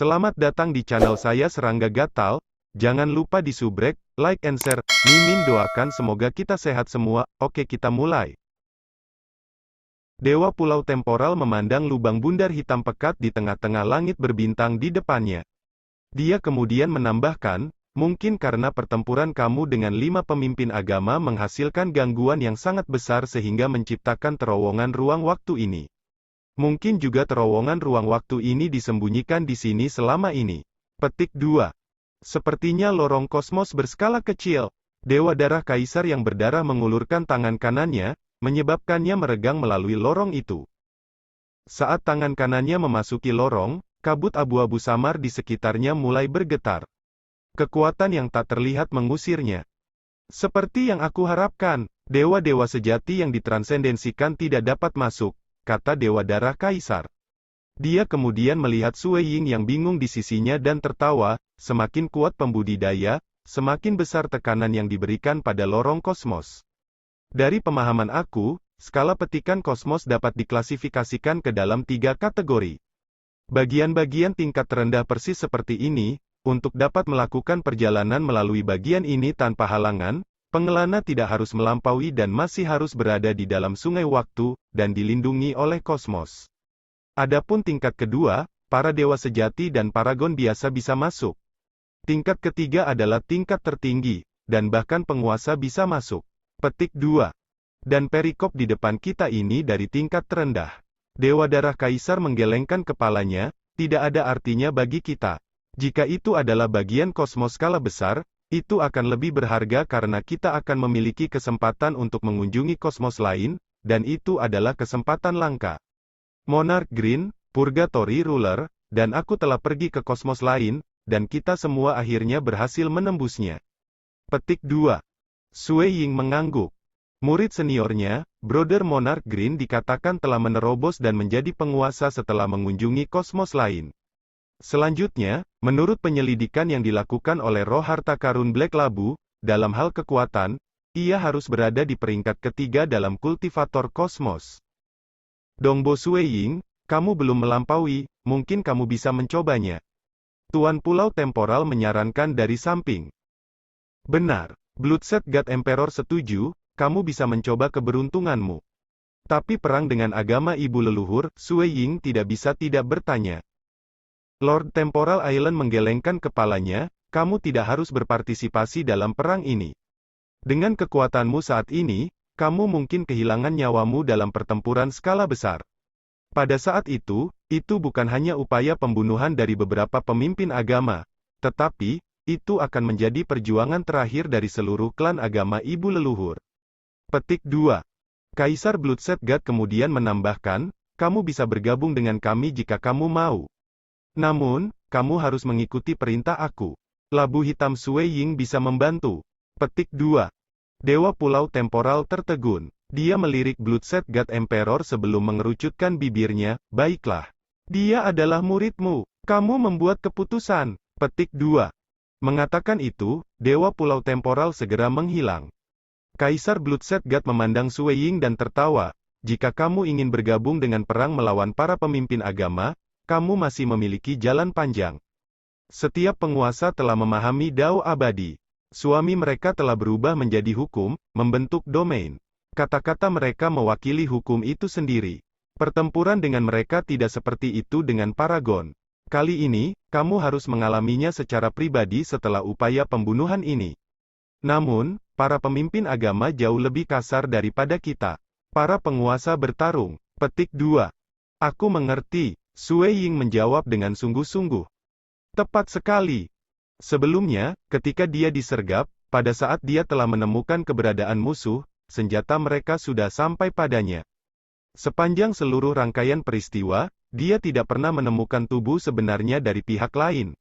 Selamat datang di channel saya Serangga Gatal. Jangan lupa di subrek, like and share. Mimin doakan semoga kita sehat semua. Oke, kita mulai. Dewa Pulau Temporal memandang lubang bundar hitam pekat di tengah-tengah langit berbintang di depannya. Dia kemudian menambahkan, mungkin karena pertempuran kamu dengan 5 pemimpin agama menghasilkan gangguan yang sangat besar sehingga menciptakan terowongan ruang waktu ini. Mungkin juga terowongan ruang waktu ini disembunyikan di sini selama ini. Petik 2. Sepertinya lorong kosmos berskala kecil. Dewa Darah Kaisar yang berdarah mengulurkan tangan kanannya, menyebabkannya meregang melalui lorong itu. Saat tangan kanannya memasuki lorong, kabut abu-abu samar di sekitarnya mulai bergetar. Kekuatan yang tak terlihat mengusirnya. Seperti yang aku harapkan, dewa-dewa sejati yang ditransendensikan tidak dapat masuk, kata Dewa Darah Kaisar. Dia kemudian melihat Sue Ying yang bingung di sisinya dan tertawa, semakin kuat pembudidaya, semakin besar tekanan yang diberikan pada lorong kosmos. Dari pemahaman aku, skala petikan kosmos dapat diklasifikasikan ke dalam 3 kategori. Bagian-bagian tingkat terendah persis seperti ini, untuk dapat melakukan perjalanan melalui bagian ini tanpa halangan, pengelana tidak harus melampaui dan masih harus berada di dalam sungai waktu, dan dilindungi oleh kosmos. Adapun tingkat kedua, para dewa sejati dan paragon biasa bisa masuk. Tingkat ketiga adalah tingkat tertinggi, dan bahkan penguasa bisa masuk. Petik 2. Dan perikop di depan kita ini dari tingkat terendah. Dewa Darah Kaisar menggelengkan kepalanya, tidak ada artinya bagi kita. Jika itu adalah bagian kosmos skala besar, itu akan lebih berharga karena kita akan memiliki kesempatan untuk mengunjungi kosmos lain, dan itu adalah kesempatan langka. Monarch Green, Purgatory Ruler, dan aku telah pergi ke kosmos lain, dan kita semua akhirnya berhasil menembusnya. Petik 2. Sue Ying mengangguk. Murid seniornya, Brother Monarch Green dikatakan telah menerobos dan menjadi penguasa setelah mengunjungi kosmos lain. Selanjutnya, menurut penyelidikan yang dilakukan oleh roh harta karun Black Labu, dalam hal kekuatan, ia harus berada di peringkat ketiga dalam kultivator kosmos. Dongbo Sue Ying, kamu belum melampaui, mungkin kamu bisa mencobanya. Tuan Pulau Temporal menyarankan dari samping. Benar, Bloodset God Emperor setuju, kamu bisa mencoba keberuntunganmu. Tapi perang dengan agama ibu leluhur, Sue Ying tidak bisa tidak bertanya. Lord Temporal Island menggelengkan kepalanya, kamu tidak harus berpartisipasi dalam perang ini. Dengan kekuatanmu saat ini, kamu mungkin kehilangan nyawamu dalam pertempuran skala besar. Pada saat itu bukan hanya upaya pembunuhan dari beberapa pemimpin agama, tetapi, itu akan menjadi perjuangan terakhir dari seluruh klan agama ibu leluhur. Petik 2. Kaisar Bloodset God kemudian menambahkan, kamu bisa bergabung dengan kami jika kamu mau. Namun, kamu harus mengikuti perintah aku. Labu hitam Sue Ying bisa membantu. Petik 2. Dewa Pulau Temporal tertegun. Dia melirik Bloodset God Emperor sebelum mengerucutkan bibirnya, baiklah. Dia adalah muridmu. Kamu membuat keputusan. Petik 2. Mengatakan itu, Dewa Pulau Temporal segera menghilang. Kaisar Bloodset God memandang Sue Ying dan tertawa. Jika kamu ingin bergabung dengan perang melawan para pemimpin agama, kamu masih memiliki jalan panjang. Setiap penguasa telah memahami Dao abadi. Suami mereka telah berubah menjadi hukum, membentuk domain. Kata-kata mereka mewakili hukum itu sendiri. Pertempuran dengan mereka tidak seperti itu dengan paragon. Kali ini, kamu harus mengalaminya secara pribadi setelah upaya pembunuhan ini. Namun, para pemimpin agama jauh lebih kasar daripada kita. Para penguasa bertarung. Petik 2. Aku mengerti. Sue Ying menjawab dengan sungguh-sungguh. Tepat sekali. Sebelumnya, ketika dia disergap, pada saat dia telah menemukan keberadaan musuh, senjata mereka sudah sampai padanya. Sepanjang seluruh rangkaian peristiwa, dia tidak pernah menemukan tubuh sebenarnya dari pihak lain.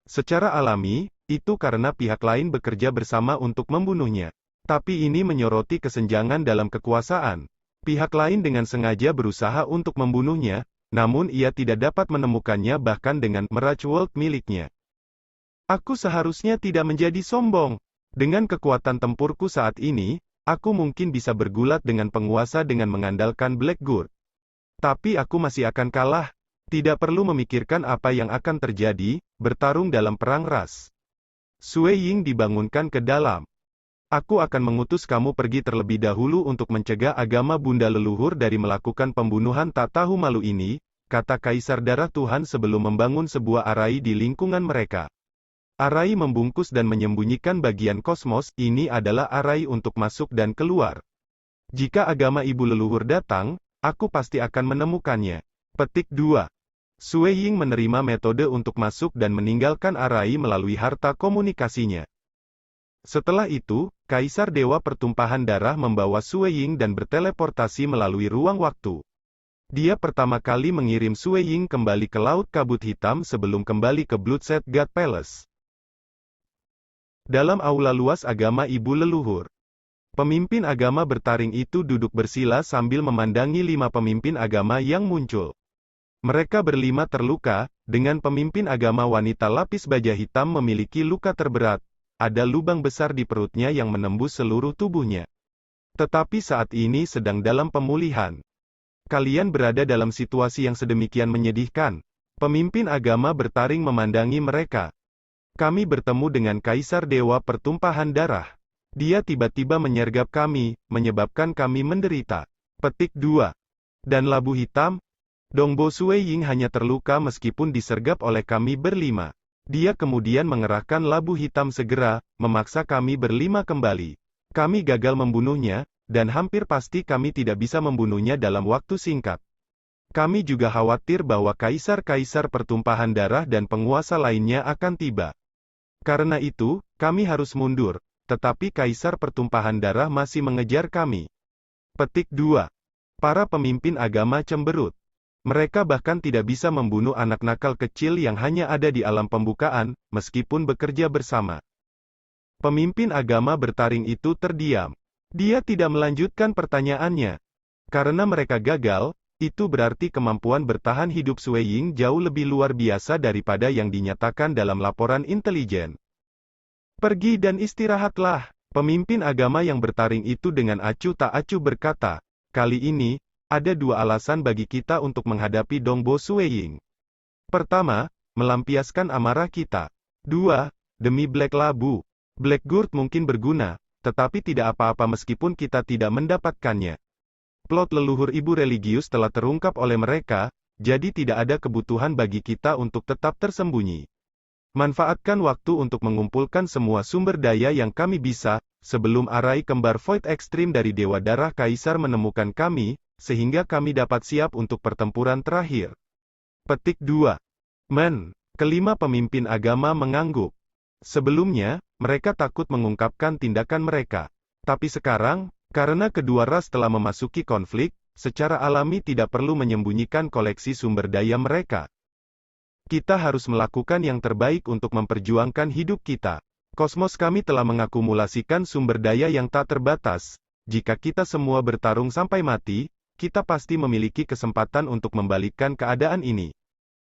Secara alami, itu karena pihak lain bekerja bersama untuk membunuhnya. Tapi ini menyoroti kesenjangan dalam kekuasaan. Pihak lain dengan sengaja berusaha untuk membunuhnya, namun ia tidak dapat menemukannya bahkan dengan Mirage World miliknya. Aku seharusnya tidak menjadi sombong. Dengan kekuatan tempurku saat ini, aku mungkin bisa bergulat dengan penguasa dengan mengandalkan Blackguard. Tapi aku masih akan kalah. Tidak perlu memikirkan apa yang akan terjadi, bertarung dalam perang ras. Sui Ying dibangunkan ke dalam. Aku akan mengutus kamu pergi terlebih dahulu untuk mencegah agama Bunda leluhur dari melakukan pembunuhan tak tahu malu ini, kata Kaisar Darah Tuhan sebelum membangun sebuah arai di lingkungan mereka. Arai membungkus dan menyembunyikan bagian kosmos, ini adalah arai untuk masuk dan keluar. Jika agama ibu leluhur datang, aku pasti akan menemukannya. Petik 2. Sui Ying menerima metode untuk masuk dan meninggalkan arai melalui harta komunikasinya. Setelah itu, Kaisar Dewa Pertumpahan Darah membawa Sui Ying dan berteleportasi melalui ruang waktu. Dia pertama kali mengirim Sui Ying kembali ke Laut Kabut Hitam sebelum kembali ke Bloodset God Palace. Dalam aula luas agama ibu leluhur, pemimpin agama bertaring itu duduk bersila sambil memandangi 5 pemimpin agama yang muncul. Mereka berlima terluka, dengan pemimpin agama wanita lapis baja hitam memiliki luka terberat. Ada lubang besar di perutnya yang menembus seluruh tubuhnya. Tetapi saat ini sedang dalam pemulihan. Kalian berada dalam situasi yang sedemikian menyedihkan. Pemimpin agama bertaring memandangi mereka. Kami bertemu dengan Kaisar Dewa Pertumpahan Darah. Dia tiba-tiba menyergap kami, menyebabkan kami menderita. Petik 2. Dan labu hitam? Dongbo Sui Ying hanya terluka meskipun disergap oleh kami berlima. Dia kemudian mengerahkan labu hitam segera, memaksa kami berlima kembali. Kami gagal membunuhnya, dan hampir pasti kami tidak bisa membunuhnya dalam waktu singkat. Kami juga khawatir bahwa kaisar-kaisar pertumpahan darah dan penguasa lainnya akan tiba. Karena itu, kami harus mundur, tetapi kaisar pertumpahan darah masih mengejar kami. Petik 2. Para pemimpin agama cemberut. Mereka bahkan tidak bisa membunuh anak nakal kecil yang hanya ada di alam pembukaan, meskipun bekerja bersama. Pemimpin agama bertaring itu terdiam. Dia tidak melanjutkan pertanyaannya. Karena mereka gagal, itu berarti kemampuan bertahan hidup Sui Ying jauh lebih luar biasa daripada yang dinyatakan dalam laporan intelijen. Pergi dan istirahatlah. Pemimpin agama yang bertaring itu dengan acuh tak acuh berkata, kali ini, ada 2 alasan bagi kita untuk menghadapi Dongbo Sui Ying. Pertama, melampiaskan amarah kita. 2. Demi Black Labu. Black Gourd mungkin berguna, tetapi tidak apa-apa meskipun kita tidak mendapatkannya. Plot leluhur ibu religius telah terungkap oleh mereka, jadi tidak ada kebutuhan bagi kita untuk tetap tersembunyi. Manfaatkan waktu untuk mengumpulkan semua sumber daya yang kami bisa, sebelum arai kembar Void Extreme dari Dewa Darah Kaisar menemukan kami, sehingga kami dapat siap untuk pertempuran terakhir. Petik 2. Kelima pemimpin agama mengangguk. Sebelumnya, mereka takut mengungkapkan tindakan mereka. Tapi sekarang, karena kedua ras telah memasuki konflik, secara alami tidak perlu menyembunyikan koleksi sumber daya mereka. Kita harus melakukan yang terbaik untuk memperjuangkan hidup kita. Kosmos kami telah mengakumulasikan sumber daya yang tak terbatas. Jika kita semua bertarung sampai mati, kita pasti memiliki kesempatan untuk membalikkan keadaan ini.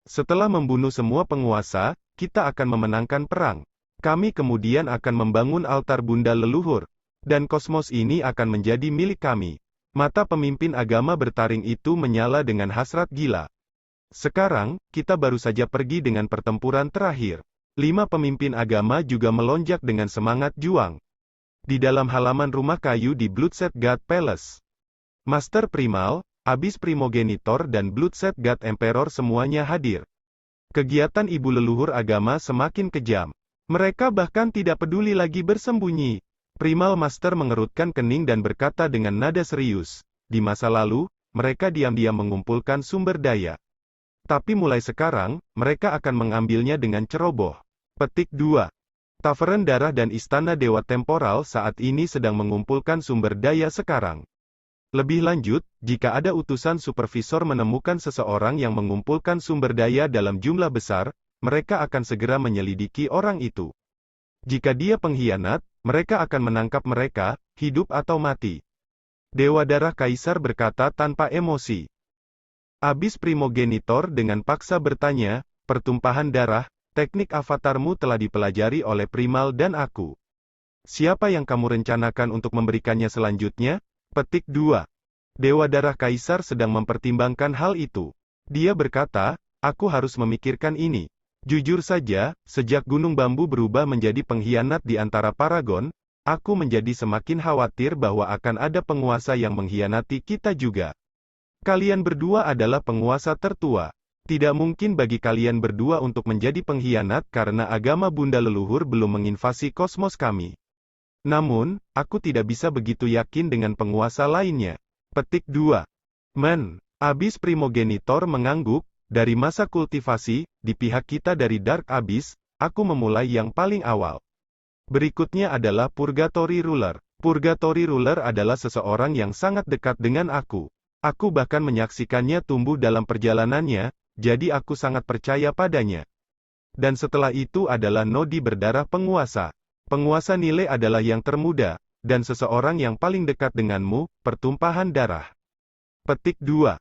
Setelah membunuh semua penguasa, kita akan memenangkan perang. Kami kemudian akan membangun altar Bunda leluhur, dan kosmos ini akan menjadi milik kami. Mata pemimpin agama bertaring itu menyala dengan hasrat gila. Sekarang, kita baru saja pergi dengan pertempuran terakhir. 5 pemimpin agama juga melonjak dengan semangat juang. Di dalam halaman rumah kayu di Bloodset God Palace, Master Primal, Abyss Primogenitor dan Bloodset God Emperor semuanya hadir. Kegiatan ibu leluhur agama semakin kejam. Mereka bahkan tidak peduli lagi bersembunyi. Primal Master mengerutkan kening dan berkata dengan nada serius, di masa lalu, mereka diam-diam mengumpulkan sumber daya. Tapi mulai sekarang, mereka akan mengambilnya dengan ceroboh. Petik 2. Tavern Darah dan Istana Dewa Temporal saat ini sedang mengumpulkan sumber daya sekarang. Lebih lanjut, jika ada utusan supervisor menemukan seseorang yang mengumpulkan sumber daya dalam jumlah besar, mereka akan segera menyelidiki orang itu. Jika dia pengkhianat, mereka akan menangkap mereka, hidup atau mati. Dewa Darah Kaisar berkata tanpa emosi. Abyss Primogenitor dengan paksa bertanya, pertumpahan darah, teknik avatarmu telah dipelajari oleh Primal dan aku. Siapa yang kamu rencanakan untuk memberikannya selanjutnya? Petik 2. Dewa Darah Kaisar sedang mempertimbangkan hal itu. Dia berkata, Aku harus memikirkan ini. Jujur saja, sejak Gunung Bambu berubah menjadi pengkhianat di antara Paragon, aku menjadi semakin khawatir bahwa akan ada penguasa yang mengkhianati kita juga. Kalian berdua adalah penguasa tertua. Tidak mungkin bagi kalian berdua untuk menjadi pengkhianat karena agama Bunda leluhur belum menginvasi kosmos kami. Namun, aku tidak bisa begitu yakin dengan penguasa lainnya. Petik 2. Abyss Primogenitor mengangguk, dari masa kultivasi, di pihak kita dari Dark Abyss, aku memulai yang paling awal. Berikutnya adalah Purgatory Ruler. Purgatory Ruler adalah seseorang yang sangat dekat dengan aku. Aku bahkan menyaksikannya tumbuh dalam perjalanannya, jadi aku sangat percaya padanya. Dan setelah itu adalah Nodi berdarah penguasa. Penguasa Nile adalah yang termuda, dan seseorang yang paling dekat denganmu, pertumpahan darah. Petik 2.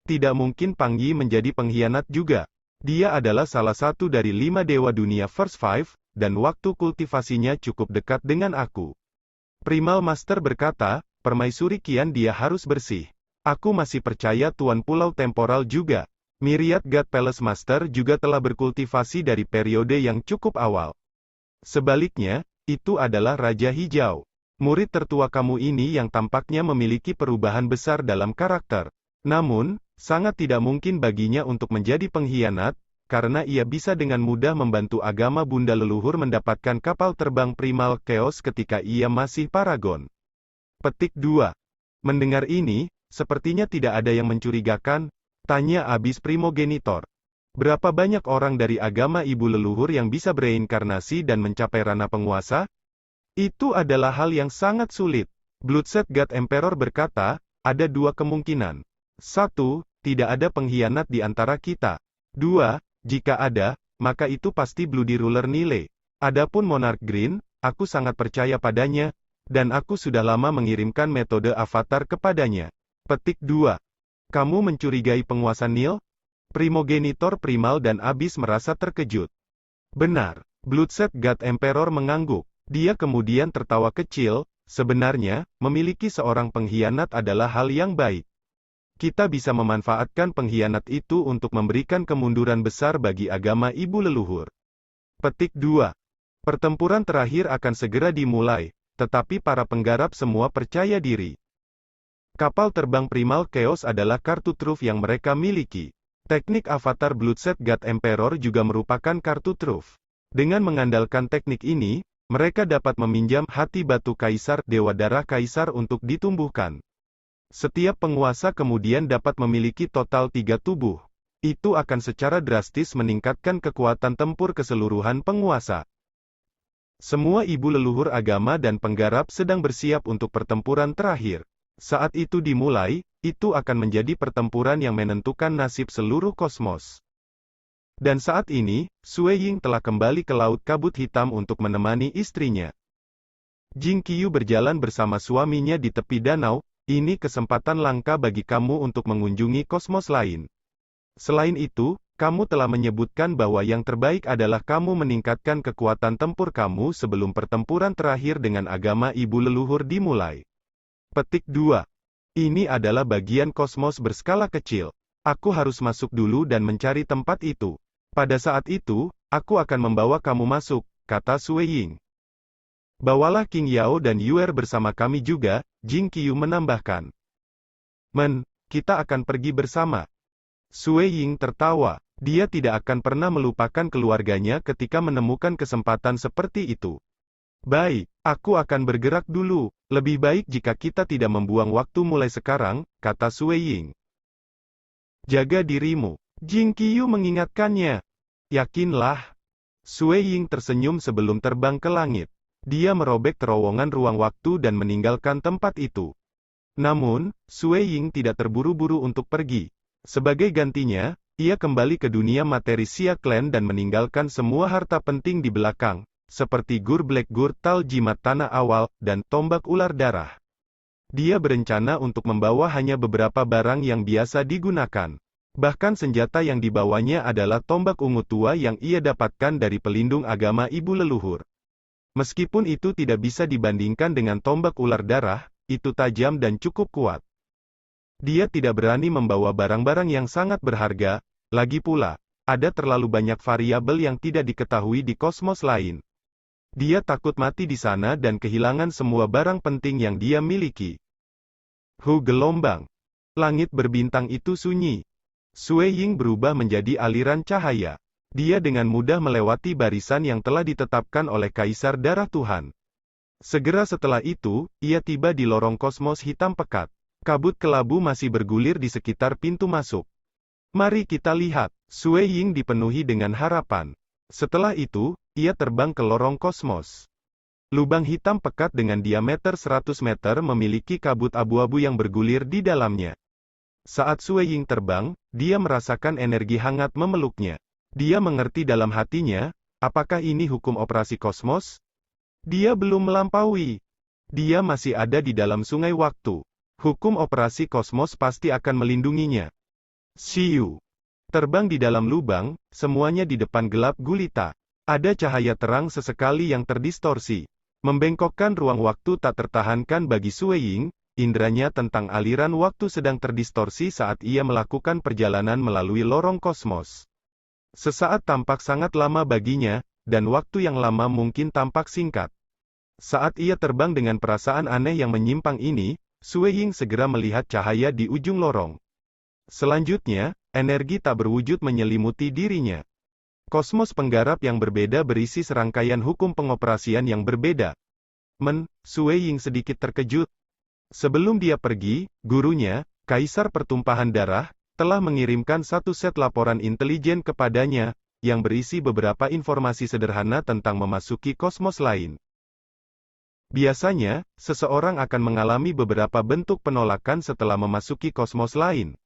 Tidak mungkin Pang Yi menjadi pengkhianat juga. Dia adalah salah satu dari 5 dewa dunia First Five, dan waktu kultivasinya cukup dekat dengan aku. Primal Master berkata, permaisuri kian dia harus bersih. Aku masih percaya Tuan Pulau Temporal juga. Myriad God Palace Master juga telah berkultivasi dari periode yang cukup awal. Sebaliknya, itu adalah Raja Hijau. Murid tertua kamu ini yang tampaknya memiliki perubahan besar dalam karakter. Namun, sangat tidak mungkin baginya untuk menjadi pengkhianat, karena ia bisa dengan mudah membantu agama Bunda leluhur mendapatkan kapal terbang Primal Chaos ketika ia masih Paragon. Petik 2. Mendengar ini, sepertinya tidak ada yang mencurigakan, tanya Abyss Primogenitor. Berapa banyak orang dari agama ibu leluhur yang bisa bereinkarnasi dan mencapai ranah penguasa? Itu adalah hal yang sangat sulit. Bloodset God Emperor berkata, ada 2 kemungkinan. 1, tidak ada pengkhianat di antara kita. 2, jika ada, maka itu pasti Bloody Ruler Nile. Adapun Monarch Green, aku sangat percaya padanya, dan aku sudah lama mengirimkan metode avatar kepadanya. Petik 2. Kamu mencurigai penguasa Nil? Primogenitor Primal dan Abyss merasa terkejut. Benar. Bloodset God Emperor mengangguk. Dia kemudian tertawa kecil, sebenarnya, memiliki seorang pengkhianat adalah hal yang baik. Kita bisa memanfaatkan pengkhianat itu untuk memberikan kemunduran besar bagi agama ibu leluhur. Petik 2. Pertempuran terakhir akan segera dimulai, tetapi para penggarap semua percaya diri. Kapal terbang Primal Chaos adalah kartu truf yang mereka miliki. Teknik avatar Bloodset God Emperor juga merupakan kartu truf. Dengan mengandalkan teknik ini, mereka dapat meminjam hati batu kaisar, dewa darah kaisar untuk ditumbuhkan. Setiap penguasa kemudian dapat memiliki total 3 tubuh. Itu akan secara drastis meningkatkan kekuatan tempur keseluruhan penguasa. Semua ibu leluhur agama dan penggarap sedang bersiap untuk pertempuran terakhir. Saat itu dimulai, itu akan menjadi pertempuran yang menentukan nasib seluruh kosmos. Dan saat ini, Sui Ying telah kembali ke Laut Kabut Hitam untuk menemani istrinya. Jing Qiyu berjalan bersama suaminya di tepi danau, ini kesempatan langka bagi kamu untuk mengunjungi kosmos lain. Selain itu, kamu telah menyebutkan bahwa yang terbaik adalah kamu meningkatkan kekuatan tempur kamu sebelum pertempuran terakhir dengan agama ibu leluhur dimulai. Petik 2. Ini adalah bagian kosmos berskala kecil. Aku harus masuk dulu dan mencari tempat itu. Pada saat itu, aku akan membawa kamu masuk, kata Sui Ying. Bawalah King Yao dan Yuer bersama kami juga, Jing Qiyu menambahkan. Kita akan pergi bersama. Sui Ying tertawa. Dia tidak akan pernah melupakan keluarganya ketika menemukan kesempatan seperti itu. Baik, aku akan bergerak dulu. Lebih baik jika kita tidak membuang waktu mulai sekarang, kata Sui Ying. Jaga dirimu. Jing Qiyu mengingatkannya. Yakinlah. Sui Ying tersenyum sebelum terbang ke langit. Dia merobek terowongan ruang waktu dan meninggalkan tempat itu. Namun, Sui Ying tidak terburu-buru untuk pergi. Sebagai gantinya, ia kembali ke dunia materi Xia Clan dan meninggalkan semua harta penting di belakang, seperti Gur Black Gur Tal Jimat Tanah Awal, dan tombak ular darah. Dia berencana untuk membawa hanya beberapa barang yang biasa digunakan. Bahkan senjata yang dibawanya adalah tombak ungu tua yang ia dapatkan dari pelindung agama ibu leluhur. Meskipun itu tidak bisa dibandingkan dengan tombak ular darah, itu tajam dan cukup kuat. Dia tidak berani membawa barang-barang yang sangat berharga, lagi pula, ada terlalu banyak variabel yang tidak diketahui di kosmos lain. Dia takut mati di sana dan kehilangan semua barang penting yang dia miliki. Gelombang. Langit berbintang itu sunyi. Sui Ying berubah menjadi aliran cahaya. Dia dengan mudah melewati barisan yang telah ditetapkan oleh Kaisar Darah Tuhan. Segera setelah itu, ia tiba di lorong kosmos hitam pekat. Kabut kelabu masih bergulir di sekitar pintu masuk. Mari kita lihat. Sui Ying dipenuhi dengan harapan. Setelah itu, ia terbang ke lorong kosmos. Lubang hitam pekat dengan diameter 100 meter memiliki kabut abu-abu yang bergulir di dalamnya. Saat Sui Ying terbang, dia merasakan energi hangat memeluknya. Dia mengerti dalam hatinya, apakah ini hukum operasi kosmos? Dia belum melampaui. Dia masih ada di dalam sungai waktu. Hukum operasi kosmos pasti akan melindunginya. Siu. Terbang di dalam lubang, semuanya di depan gelap gulita. Ada cahaya terang sesekali yang terdistorsi. Membengkokkan ruang waktu tak tertahankan bagi Sui Ying, inderanya tentang aliran waktu sedang terdistorsi saat ia melakukan perjalanan melalui lorong kosmos. Sesaat tampak sangat lama baginya, dan waktu yang lama mungkin tampak singkat. Saat ia terbang dengan perasaan aneh yang menyimpang ini, Sui Ying segera melihat cahaya di ujung lorong. Selanjutnya, energi tak berwujud menyelimuti dirinya. Kosmos penggarap yang berbeda berisi serangkaian hukum pengoperasian yang berbeda. Sui Ying sedikit terkejut. Sebelum dia pergi, gurunya, Kaisar Pertumpahan Darah, telah mengirimkan satu set laporan intelijen kepadanya, yang berisi beberapa informasi sederhana tentang memasuki kosmos lain. Biasanya, seseorang akan mengalami beberapa bentuk penolakan setelah memasuki kosmos lain.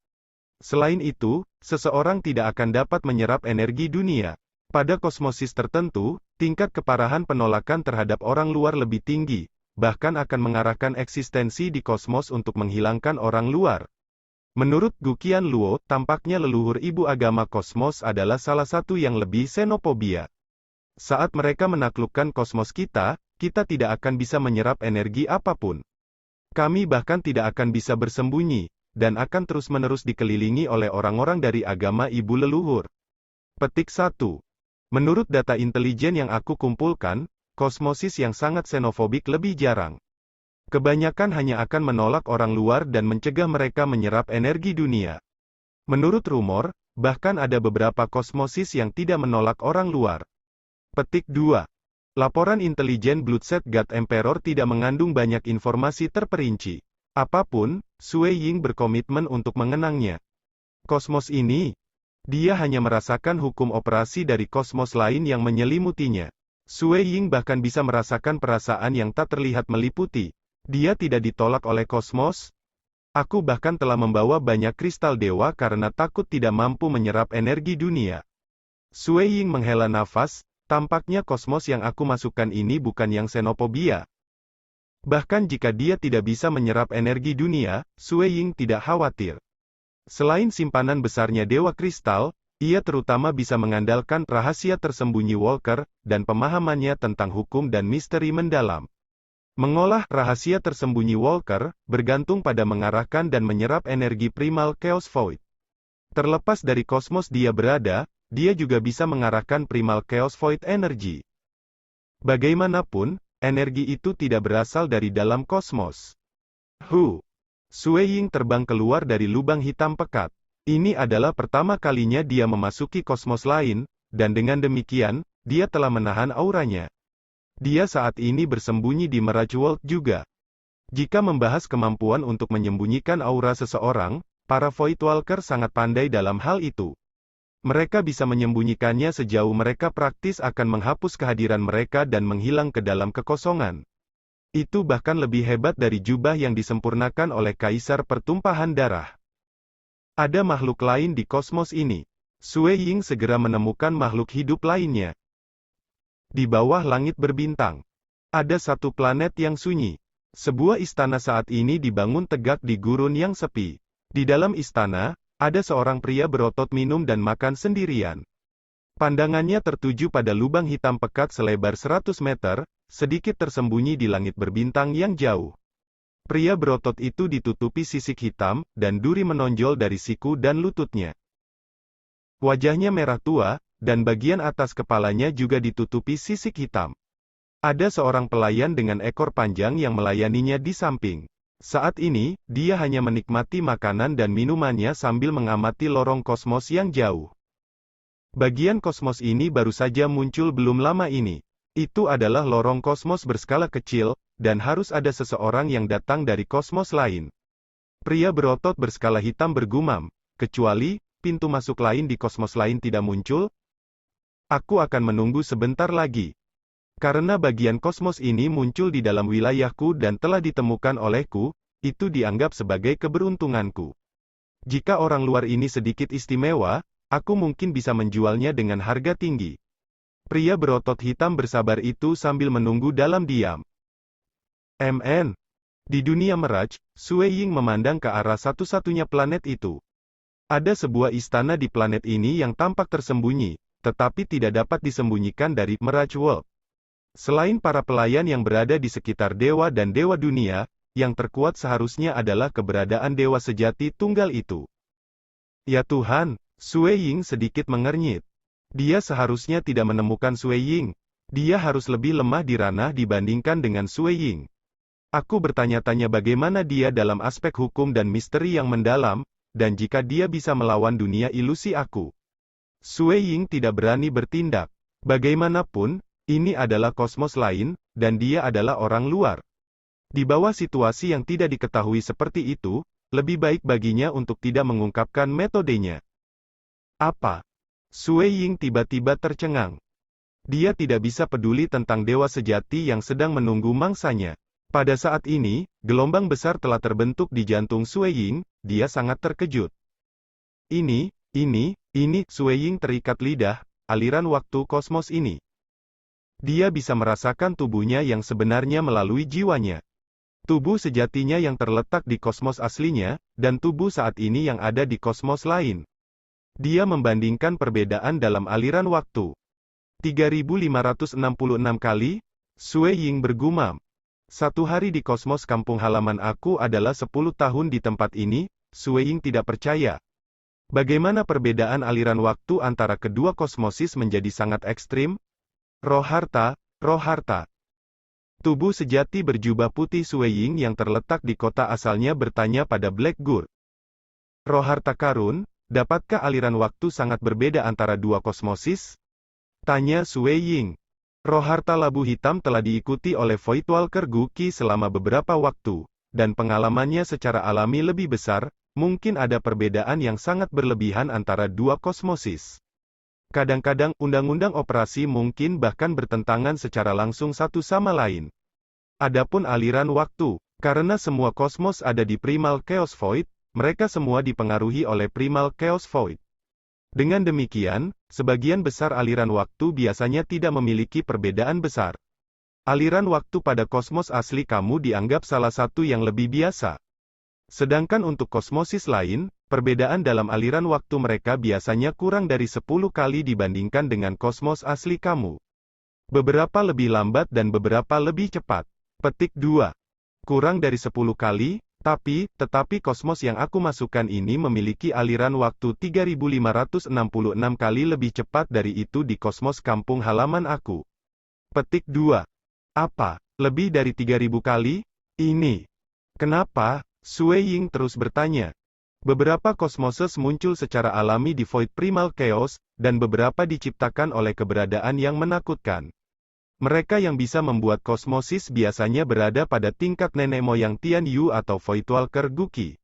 Selain itu, seseorang tidak akan dapat menyerap energi dunia. Pada kosmosis tertentu, tingkat keparahan penolakan terhadap orang luar lebih tinggi, bahkan akan mengarahkan eksistensi di kosmos untuk menghilangkan orang luar. Menurut Gu Qianluo, tampaknya leluhur ibu agama kosmos adalah salah satu yang lebih xenofobia. Saat mereka menaklukkan kosmos kita tidak akan bisa menyerap energi apapun. Kami bahkan tidak akan bisa bersembunyi, dan akan terus-menerus dikelilingi oleh orang-orang dari agama ibu leluhur. Petik 1. Menurut data intelijen yang aku kumpulkan, kosmosis yang sangat xenofobik lebih jarang. Kebanyakan hanya akan menolak orang luar dan mencegah mereka menyerap energi dunia. Menurut rumor, bahkan ada beberapa kosmosis yang tidak menolak orang luar. Petik 2. Laporan intelijen Bloodset God Emperor tidak mengandung banyak informasi terperinci. Apapun, Sui Ying berkomitmen untuk mengenangnya. Kosmos ini, dia hanya merasakan hukum operasi dari kosmos lain yang menyelimutinya. Sui Ying bahkan bisa merasakan perasaan yang tak terlihat meliputi. Dia tidak ditolak oleh kosmos. Aku bahkan telah membawa banyak kristal dewa karena takut tidak mampu menyerap energi dunia. Sui Ying menghela nafas, tampaknya kosmos yang aku masukkan ini bukan yang xenofobia. Bahkan jika dia tidak bisa menyerap energi dunia, Sui Ying tidak khawatir. Selain simpanan besarnya Dewa Kristal, ia terutama bisa mengandalkan rahasia tersembunyi Walker, dan pemahamannya tentang hukum dan misteri mendalam. Mengolah rahasia tersembunyi Walker, bergantung pada mengarahkan dan menyerap energi primal Chaos Void. Terlepas dari kosmos dia berada, dia juga bisa mengarahkan primal Chaos Void Energy. Bagaimanapun, energi itu tidak berasal dari dalam kosmos. Sui Ying terbang keluar dari lubang hitam pekat. Ini adalah pertama kalinya dia memasuki kosmos lain, dan dengan demikian, dia telah menahan auranya. Dia saat ini bersembunyi di Mirage World juga. Jika membahas kemampuan untuk menyembunyikan aura seseorang, para Void Walker sangat pandai dalam hal itu. Mereka bisa menyembunyikannya sejauh mereka praktis akan menghapus kehadiran mereka dan menghilang ke dalam kekosongan. Itu bahkan lebih hebat dari jubah yang disempurnakan oleh Kaisar Pertumpahan Darah. Ada makhluk lain di kosmos ini. Sui Ying segera menemukan makhluk hidup lainnya. Di bawah langit berbintang, ada satu planet yang sunyi. Sebuah istana saat ini dibangun tegak di gurun yang sepi. Di dalam istana, ada seorang pria berotot minum dan makan sendirian. Pandangannya tertuju pada lubang hitam pekat selebar 100 meter, sedikit tersembunyi di langit berbintang yang jauh. Pria berotot itu ditutupi sisik hitam, dan duri menonjol dari siku dan lututnya. Wajahnya merah tua, dan bagian atas kepalanya juga ditutupi sisik hitam. Ada seorang pelayan dengan ekor panjang yang melayaninya di samping. Saat ini, dia hanya menikmati makanan dan minumannya sambil mengamati lorong kosmos yang jauh. Bagian kosmos ini baru saja muncul belum lama ini. Itu adalah lorong kosmos berskala kecil, dan harus ada seseorang yang datang dari kosmos lain. Pria berotot berskala hitam bergumam, kecuali, pintu masuk lain di kosmos lain tidak muncul? Aku akan menunggu sebentar lagi. Karena bagian kosmos ini muncul di dalam wilayahku dan telah ditemukan olehku, itu dianggap sebagai keberuntunganku. Jika orang luar ini sedikit istimewa, aku mungkin bisa menjualnya dengan harga tinggi. Pria berotot hitam bersabar itu sambil menunggu dalam diam. Di dunia Mirage, Sui Ying memandang ke arah satu-satunya planet itu. Ada sebuah istana di planet ini yang tampak tersembunyi, tetapi tidak dapat disembunyikan dari Mirage World. Selain para pelayan yang berada di sekitar dewa dan dewa dunia, yang terkuat seharusnya adalah keberadaan dewa sejati tunggal itu. Ya Tuhan, Sui Ying sedikit mengernyit. Dia seharusnya tidak menemukan Sui Ying. Dia harus lebih lemah di ranah dibandingkan dengan Sui Ying. Aku bertanya-tanya bagaimana dia dalam aspek hukum dan misteri yang mendalam, dan jika dia bisa melawan dunia ilusi aku. Sui Ying tidak berani bertindak. Bagaimanapun, ini adalah kosmos lain, dan dia adalah orang luar. Di bawah situasi yang tidak diketahui seperti itu, lebih baik baginya untuk tidak mengungkapkan metodenya. Apa? Sui Ying tiba-tiba tercengang. Dia tidak bisa peduli tentang dewa sejati yang sedang menunggu mangsanya. Pada saat ini, gelombang besar telah terbentuk di jantung Sui Ying, dia sangat terkejut. Ini, Sui Ying terikat lidah, aliran waktu kosmos ini. Dia bisa merasakan tubuhnya yang sebenarnya melalui jiwanya. Tubuh sejatinya yang terletak di kosmos aslinya, dan tubuh saat ini yang ada di kosmos lain. Dia membandingkan perbedaan dalam aliran waktu. 3566 kali, Sui Ying bergumam. Satu hari di kosmos kampung halaman aku adalah 10 tahun di tempat ini, Sui Ying tidak percaya. Bagaimana perbedaan aliran waktu antara kedua kosmosis menjadi sangat ekstrim? Roh harta. Tubuh sejati berjubah putih Sui Ying yang terletak di kota asalnya bertanya pada Black Gur. Roh harta karun, dapatkah aliran waktu sangat berbeda antara dua kosmosis? Tanya Sui Ying. Roh harta labu hitam telah diikuti oleh Voidwalker Guki selama beberapa waktu, dan pengalamannya secara alami lebih besar, mungkin ada perbedaan yang sangat berlebihan antara dua kosmosis. Kadang-kadang, undang-undang operasi mungkin bahkan bertentangan secara langsung satu sama lain. Adapun aliran waktu, karena semua kosmos ada di Primal Chaos Void, mereka semua dipengaruhi oleh Primal Chaos Void. Dengan demikian, sebagian besar aliran waktu biasanya tidak memiliki perbedaan besar. Aliran waktu pada kosmos asli kamu dianggap salah satu yang lebih biasa. Sedangkan untuk kosmosis lain, perbedaan dalam aliran waktu mereka biasanya kurang dari 10 kali dibandingkan dengan kosmos asli kamu. Beberapa lebih lambat dan beberapa lebih cepat. Petik 2. Kurang dari 10 kali, tetapi kosmos yang aku masukkan ini memiliki aliran waktu 3566 kali lebih cepat dari itu di kosmos kampung halaman aku. Petik 2. Apa? Lebih dari 3000 kali? Ini. Kenapa? Sui Ying terus bertanya. Beberapa kosmoses muncul secara alami di Void Primal Chaos, dan beberapa diciptakan oleh keberadaan yang menakutkan. Mereka yang bisa membuat kosmosis biasanya berada pada tingkat nenek moyang Tian Yu atau Voidwalker Guki.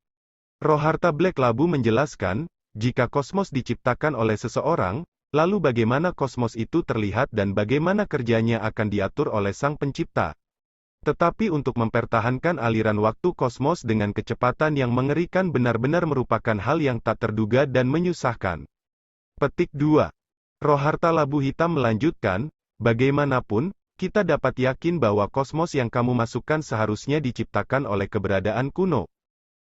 Roh harta Black Labu menjelaskan, jika kosmos diciptakan oleh seseorang, lalu bagaimana kosmos itu terlihat dan bagaimana kerjanya akan diatur oleh sang pencipta. Tetapi untuk mempertahankan aliran waktu kosmos dengan kecepatan yang mengerikan benar-benar merupakan hal yang tak terduga dan menyusahkan. Petik 2. Roh harta labu hitam melanjutkan, bagaimanapun, kita dapat yakin bahwa kosmos yang kamu masukkan seharusnya diciptakan oleh keberadaan kuno.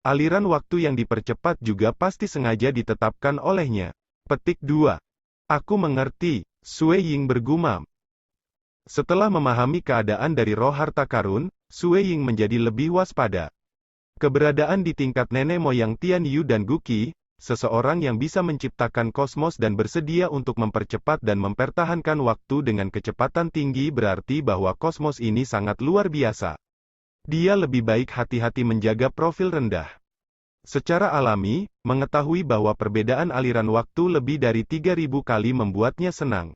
Aliran waktu yang dipercepat juga pasti sengaja ditetapkan olehnya. Petik 2. Aku mengerti, Sui Ying bergumam. Setelah memahami keadaan dari roh harta karun, Sui Ying menjadi lebih waspada. Keberadaan di tingkat nenek moyang Tian Yu dan Guki, seseorang yang bisa menciptakan kosmos dan bersedia untuk mempercepat dan mempertahankan waktu dengan kecepatan tinggi berarti bahwa kosmos ini sangat luar biasa. Dia lebih baik hati-hati menjaga profil rendah. Secara alami, mengetahui bahwa perbedaan aliran waktu lebih dari 3.000 kali membuatnya senang.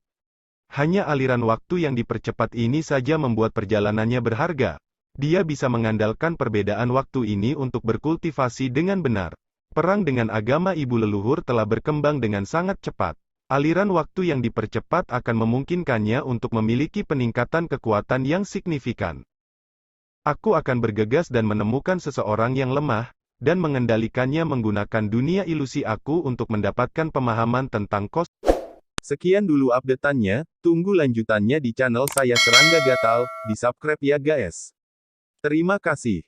Hanya aliran waktu yang dipercepat ini saja membuat perjalanannya berharga. Dia bisa mengandalkan perbedaan waktu ini untuk berkultivasi dengan benar. Perang dengan agama ibu leluhur telah berkembang dengan sangat cepat. Aliran waktu yang dipercepat akan memungkinkannya untuk memiliki peningkatan kekuatan yang signifikan. Aku akan bergegas dan menemukan seseorang yang lemah, dan mengendalikannya menggunakan dunia ilusi aku untuk mendapatkan pemahaman tentang Sekian dulu update-annya, tunggu lanjutannya di channel saya Serangga Gatal, di subscribe ya guys. Terima kasih.